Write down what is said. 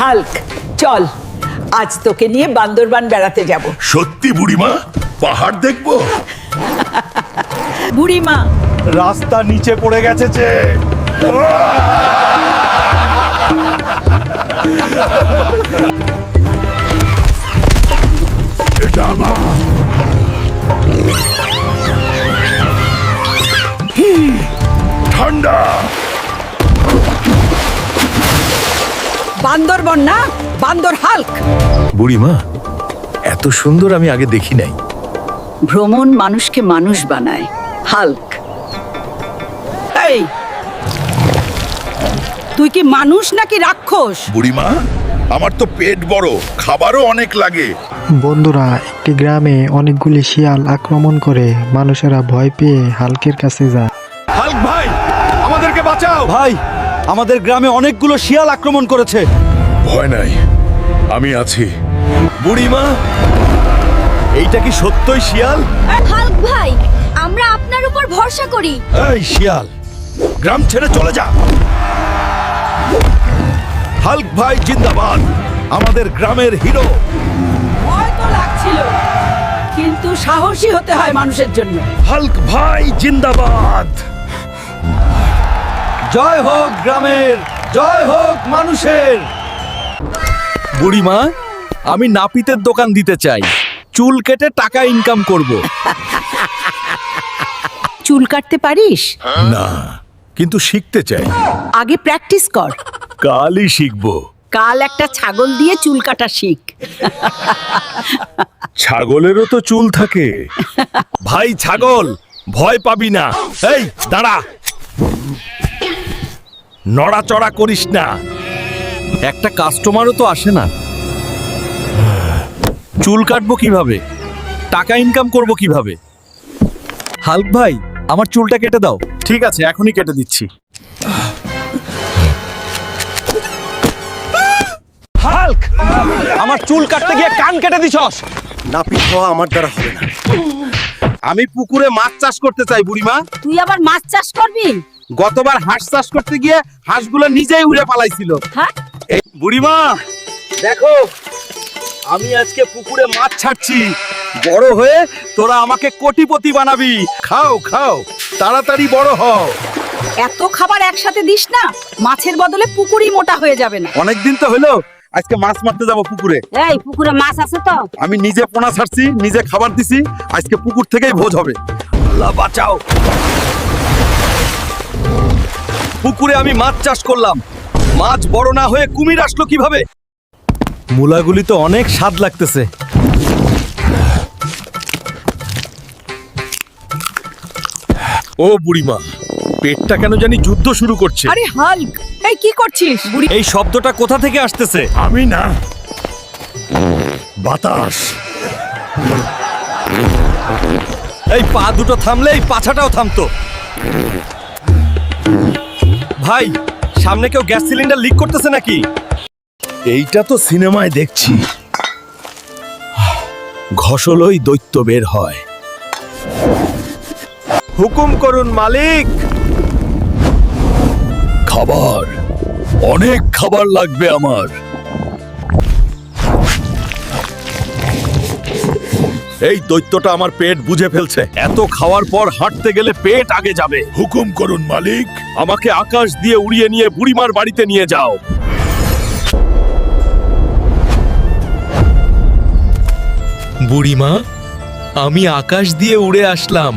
Hulk, চল আজ তোকে নিয়ে বান্দরবান বেড়াতে যাব। সত্যি বুড়িমা? পাহাড় দেখবো? বুড়িমা, রাস্তা নিচে পড়ে গেছে যে। এটা আমার। ঠান্ডা। বান্দরবন না, বান্দর হাল্ক। বুড়িমা, এত সুন্দর আমি আগে দেখি নাই। ভ্রমণ মানুষকে মানুষ বানায়, হাল্ক। এই, তুই কি মানুষ নাকি রাক্ষস? বুড়িমা, আমার তো পেট বড়, খাবারও অনেক লাগে। বন্ধুরা, একটি গ্রামে অনেকগুলি শিয়াল আক্রমণ করে মানুষেরা ভয় পেয়ে হাল্কের কাছে যায়। হাল্ক ভাই, আমাদেরকে বাঁচাও ভাই, আমাদের গ্রামে অনেকগুলো শিয়াল আক্রমণ করেছে। ভয় নাই, আমি আছি। বুড়িমা, এইটা কি সত্যই শিয়াল? হাল্ক ভাই, আমরা আপনার উপর ভরসা করি। এই শিয়াল, গ্রাম ছেড়ে চলে যা। হাল্ক ভাই জিন্দাবাদ, আমাদের গ্রামের হিরো। ভয় তো লাগছিল, কিন্তু সাহসী হতে হয় মানুষের জন্য। হাল্ক ভাই জিন্দাবাদ। জয় হোক গ্রামের, জয় হোক মানুষের। বুড়িমা, আমি নাপিতের দোকান দিতে চাই, চুল কেটে টাকা ইনকাম করব। চুল কাটতে পারিস? না, কিন্তু শিখতে চাই। আগে প্র্যাকটিস কর। কালই শিখবো। কাল একটা ছাগল দিয়ে চুল কাটা শিখ। ছাগলেরও তো চুল থাকে। ভাই ছাগল, ভয় পাবি না। এই দাঁড়া, নড়াচড়া করিস না। একটা কাস্টমারও তো আসে না। চুল কাটবো কিভাবে, টাকা ইনকাম করব কিভাবে? হাল্ক ভাই, আমার চুলটা কেটে দাও। ঠিক আছে, এখনই কেটে দিচ্ছি। হাল্ক, আমার চুল কাটতে গিয়ে কান কেটে দিছস। নাপিত হওয়া আমার দ্বারা হবে না। আমি পুকুরে মাছ চাষ করতে চাই বুড়িমা। তুই আবার মাছ চাষ করবি? গতবার হাঁস চাষ করতে গিয়ে হাঁসগুলো নিজেই উড়ে পালাইছিল। হ্যাঁ, এই বুড়িমা, দেখো আমি আজকে পুকুরে মাছ ছাড়ছি। বড় হয়ে তোরা আমাকে কোটিপতি বানাবি। খাও খাও, তাড়াতাড়ি বড় হও। এত খাবার একসাথে দিস না, মাছের বদলে পুকুরই মোটা হয়ে যাবে না। অনেকদিন তো হলো, আজকে মাছ মারতে যাব পুকুরে। এই পুকুরে মাছ আছে তো? আমি নিজে পোনা ছাড়ছি, নিজে খাবার দিছি, আজকে পুকুর থেকেই ভোজ হবে। আল্লাহ বাঁচাও। পুকুরে আমি মাছ চাষ করলাম, মাছ বড় না হয়ে কুমির আসলো কিভাবে? মূলাগুলি তো অনেক স্বাদ লাগতেছে। ও বুড়িমা, পেটটা কেন জানি যুদ্ধ শুরু করছে। আরে হাল্ক, এই কি করছিস? বুড়ি, এই শব্দটা কোথা থেকে আসতেছে? আমি না, বাতাস। এই পা দুটো থামলে এই পাছাটাও থামতো। ভাই, সামনে কেউ গ্যাস সিলিন্ডার লিক করতেছে নাকি? এইটা তো সিনেমায় দেখছি। ঘষলই দৈত্য বের হয়। হুকুম করুন মালিক। খাবার, অনেক খাবার লাগবে আমার। এই দৈত্যটা আমার পেট বুঝে ফেলছে। এত খাওয়ার পর হাঁটতে গেলে পেট আগে যাবে। হুকুম করুন মালিক। আমাকে আকাশ দিয়ে উড়িয়ে নিয়ে বুড়িমার বাড়িতে নিয়ে যাও। বুড়িমা, আমি আকাশ দিয়ে উড়ে আসলাম।